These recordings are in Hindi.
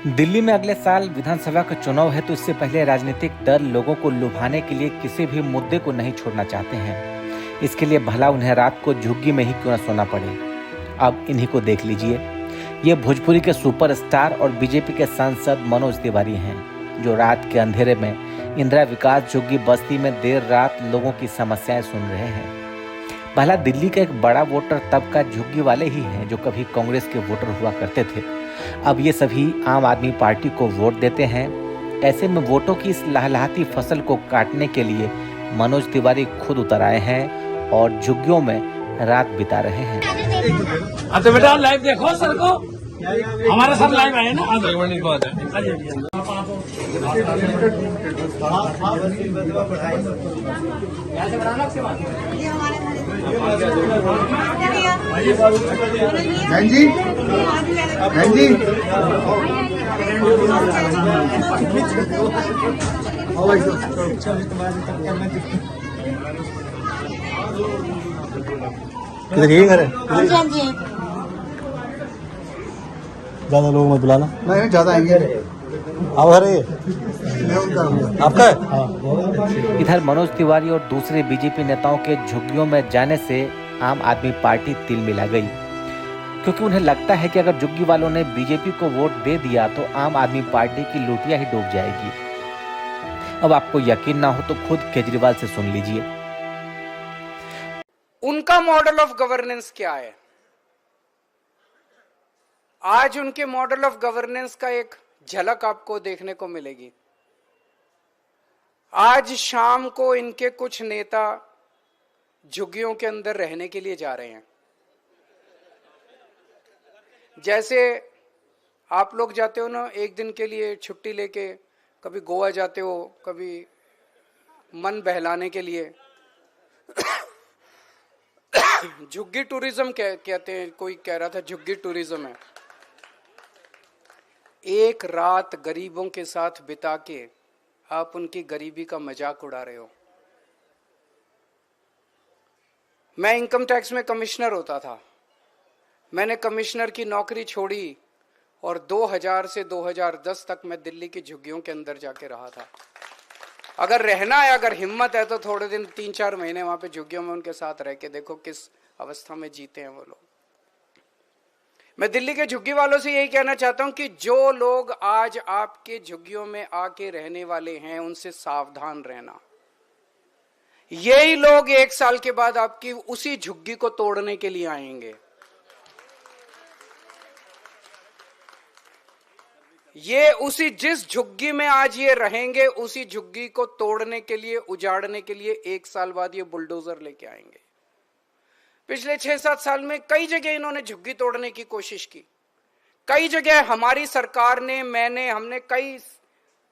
दिल्ली में अगले साल विधानसभा का चुनाव है, तो इससे पहले राजनीतिक दल लोगों को लुभाने के लिए किसी भी मुद्दे को नहीं छोड़ना चाहते हैं। इसके लिए भला उन्हें रात को झुग्गी में ही क्यों न सोना पड़े। अब इन्हीं को देख लीजिए। ये भोजपुरी के सुपरस्टार और बीजेपी के सांसद मनोज तिवारी हैं, जो रात के अंधेरे में इंदिरा विकास झुग्गी बस्ती में देर रात लोगों की समस्याएं सुन रहे हैं। भला दिल्ली का एक बड़ा वोटर तबका झुग्गी वाले ही हैं, जो कभी कांग्रेस के वोटर हुआ करते थे। अब ये सभी आम आदमी पार्टी को वोट देते हैं। ऐसे में वोटों की इस लहलहाती फसल को काटने के लिए मनोज तिवारी खुद उतर आए हैं और झुग्गियों में रात बिता रहे हैं। तो बेटा लाइव देखो सर को, हमारे साथ लाइव आए ना। बहन जी, बहन जी, किधर ये घर है? ज्यादा लोग मत बुलाना। नहीं ज्यादा आएंगे। आप घर है? आपका है? हाँ। इधर मनोज तिवारी और दूसरे बीजेपी नेताओं के झुग्गियों में जाने से आम आदमी पार्टी तिल मिला गई, क्योंकि उन्हें लगता है कि अगर झुग्गी वालों ने बीजेपी को वोट दे दिया तो आम आदमी पार्टी की लुटिया ही डूब जाएगी। अब आपको यकीन ना हो तो खुद केजरीवाल से सुन लीजिए। उनका मॉडल ऑफ गवर्नेंस क्या है? आज उनके मॉडल ऑफ गवर्नेंस का एक झलक आपको देखने को मिलेगी। आज शाम को इनके कुछ नेता झुग्गियों के अंदर रहने के लिए जा रहे हैं। जैसे आप लोग जाते हो ना एक दिन के लिए छुट्टी लेके, कभी गोवा जाते हो, कभी मन बहलाने के लिए। झुग्गी टूरिज्म कहते हैं, कोई कह रहा था झुग्गी टूरिज्म है। एक रात गरीबों के साथ बिता के आप उनकी गरीबी का मजाक उड़ा रहे हो। मैं इनकम टैक्स में कमिश्नर होता था। मैंने कमिश्नर की नौकरी छोड़ी और 2000 से 2010 तक मैं दिल्ली की झुग्गियों के अंदर जाके रहा था। अगर रहना है, अगर हिम्मत है तो थोड़े दिन 3-4 महीने वहां पे झुग्गियों में उनके साथ रह के देखो किस अवस्था में जीते हैं वो लोग। मैं दिल्ली के झुग्गी वालों से यही कहना चाहता हूं कि जो लोग आज आपके झुग्गियों में आके रहने वाले हैं, उनसे सावधान रहना। यही लोग 1 साल के बाद आपकी उसी झुग्गी को तोड़ने के लिए आएंगे। ये उसी जिस झुग्गी में आज ये रहेंगे, उसी झुग्गी को तोड़ने के लिए, उजाड़ने के लिए 1 साल बाद ये बुलडोजर लेके आएंगे। पिछले 6-7 साल में कई जगह इन्होंने झुग्गी तोड़ने की कोशिश की। कई जगह हमारी सरकार ने, हमने कई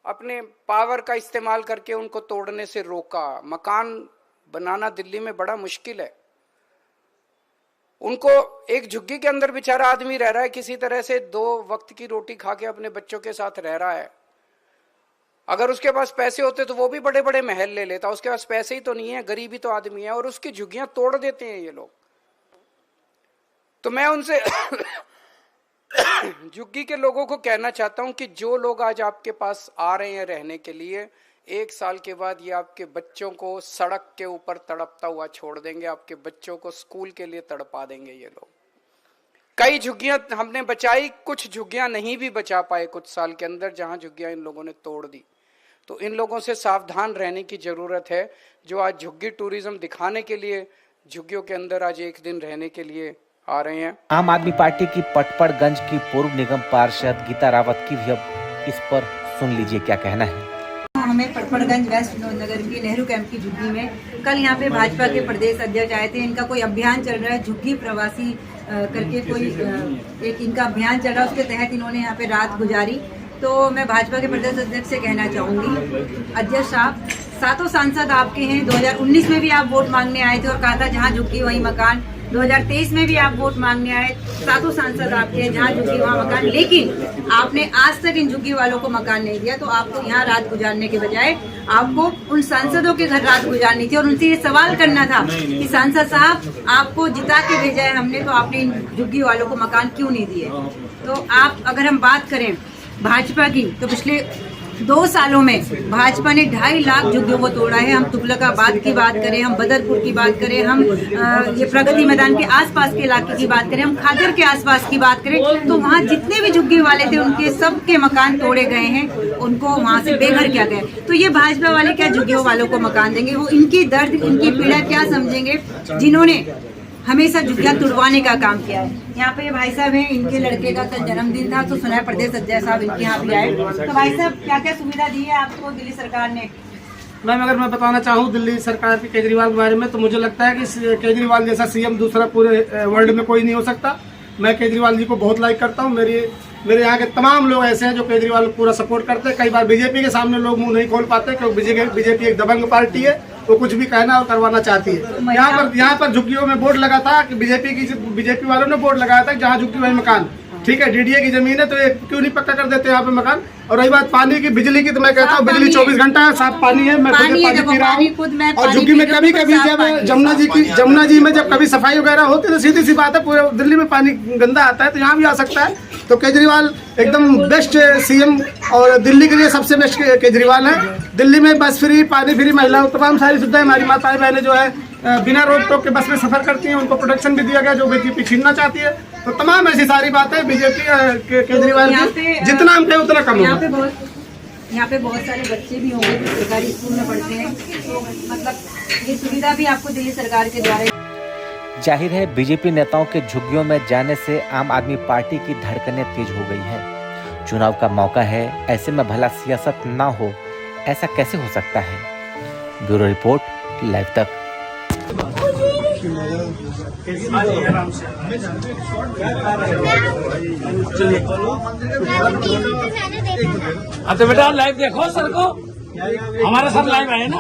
अपने पावर का इस्तेमाल करके उनको तोड़ने से रोका। मकान बनाना दिल्ली में बड़ा मुश्किल है। उनको एक झुग्गी के अंदर बेचारा आदमी रह रहा है, किसी तरह से 2 वक्त की रोटी खा के अपने बच्चों के साथ रह रहा है। अगर उसके पास पैसे होते तो वो भी बड़े बड़े महल ले लेता। उसके पास पैसे ही तो नहीं है, गरीबी तो आदमी है, और उसकी झुग्गियां तोड़ देते हैं ये लोग। तो मैं उनसे झुग्गी के लोगों को कहना चाहता हूं कि जो लोग आज आपके पास आ रहे हैं रहने के लिए, 1 साल के बाद ये आपके बच्चों को सड़क के ऊपर तड़पता हुआ छोड़ देंगे। आपके बच्चों को स्कूल के लिए तड़पा देंगे ये लोग। कई झुग्गियां हमने बचाई, कुछ झुग्गियां नहीं भी बचा पाए कुछ साल के अंदर, जहां झुग्गियां इन लोगों ने तोड़ दी। तो इन लोगों से सावधान रहने की जरूरत है, जो आज झुग्गी टूरिज्म दिखाने के लिए झुग्गियों के अंदर आज 1 दिन रहने के लिए आ रहे हैं। आम आदमी पार्टी की पटपड़गंज की पूर्व निगम पार्षद गीता रावत की भी अब इस पर सुन लीजिए क्या कहना है। हमें पटपड़गंज वेस्ट नगर की नेहरू कैंप की झुग्गी में कल यहाँ पे भाजपा के प्रदेश अध्यक्ष आए थे। इनका कोई अभियान चल रहा है, झुग्गी प्रवासी करके कोई एक इनका अभियान चल रहा है। उसके तहत इन्होंने यहाँ पे रात गुजारी। तो मैं भाजपा के प्रदेश अध्यक्ष से कहना चाहूंगी, अध्यक्ष साहब, 7 सांसद आपके हैं। 2019 में भी आप वोट मांगने आए थे और कहा था जहाँ झुग्गी वहीं मकान। 2023 में भी आप वोट मांगने आए, 7 सांसद आपके हैं, जहाँ झुग्गी वहाँ मकान। लेकिन आपने आज तक इन झुग्गी वालों को मकान नहीं दिया। तो आपको यहाँ रात गुजारने के बजाय आपको उन सांसदों के घर रात गुजारनी थी और उनसे ये सवाल करना था कि सांसद साहब, आपको जिता के भेजा है हमने, तो आपने इन झुग्गी वालों को मकान क्यों नहीं दिए। तो आप, अगर हम बात करें भाजपा की, तो पिछले 2 सालों में भाजपा ने 2.5 लाख झुग्गियों को तोड़ा है। हम तुगलकाबाद की बात करें, हम बदरपुर की बात करें, हम ये प्रगति मैदान के आसपास के इलाके की बात करें, हम खादर के आसपास की बात करें, तो वहाँ जितने भी झुग्गी वाले थे उनके सबके मकान तोड़े गए हैं, उनको वहाँ से बेघर किया गया। तो ये भाजपा वाले क्या झुग्गियों वालों को मकान देंगे? वो इनकी दर्द, इनकी पीड़ा क्या समझेंगे, जिन्होंने हमेशा झुग्गियां तुड़वाने का काम किया है। यहाँ पे ये भाई साहब हैं, इनके लड़के का कल जन्मदिन था, तो सुना है प्रदेश अध्यक्ष साहब इनके यहाँ भी आए। तो भाई साहब, क्या क्या सुविधा दी है आपको दिल्ली सरकार ने? मैम, अगर मैं बताना चाहूँ दिल्ली सरकार की केजरीवाल के बारे में, तो मुझे लगता है कि केजरीवाल जैसा सीएम दूसरा पूरे वर्ल्ड में कोई नहीं हो सकता। मैं केजरीवाल जी को बहुत लाइक करता हूँ। मेरे यहाँ के तमाम लोग ऐसे हैं जो केजरीवाल को पूरा सपोर्ट करते हैं। कई बार बीजेपी के सामने लोग मुंह नहीं खोल पाते क्योंकि बीजेपी एक दबंग पार्टी है, वो कुछ भी कहना और करवाना चाहती है। यहाँ पर झुग्गियों में बोर्ड लगा था कि बीजेपी वालों ने बोर्ड लगाया था कि जहाँ झुग्गी वही मकान। ठीक है, डीडीए की जमीन है तो ये क्यों नहीं पक्का कर देते यहाँ पे मकान। और रही बात पानी की, बिजली की, तो मैं कहता हूँ बिजली 24 घंटा है, साफ पानी है, मैं खुद पानी पी रहा हूँ। और झुग्गी में कभी कभी जब जमुना जी में जब कभी सफाई वगैरह होती है तो सीधी सी बात है पूरे दिल्ली में पानी गंदा आता है, तो यहाँ भी आ सकता है। तो केजरीवाल एकदम बेस्ट सीएम और दिल्ली के लिए सबसे बेस्ट केजरीवाल है। दिल्ली में बस फ्री, पानी फ्री, महिलाओं तमाम सारी सुविधाएं। हमारी माताएं बहनें जो है बिना रोक टोक के बस में सफर करती हैं, उनको प्रोटेक्शन भी दिया गया जो बीजेपी छीनना चाहती है। तो तमाम ऐसी सारी बातें बीजेपी केजरीवाल की, जितना हम कहें उतना कम होगा। यहाँ पे बहुत सारे बच्चे भी होंगे जो सरकारी स्कूल में पढ़ते हैं, तो मतलब ये सुविधा भी आपको दिल्ली सरकार के द्वारा। जाहिर है बीजेपी नेताओं के झुग्गियों में जाने से आम आदमी पार्टी की धड़कनें तेज हो गई है। चुनाव का मौका है, ऐसे में भला सियासत ना हो, ऐसा कैसे हो सकता है? ब्यूरो रिपोर्ट, लाइव तक। अच्छा बेटा, लाइव देखो सर को, हमारे साथ लाइव आए ना।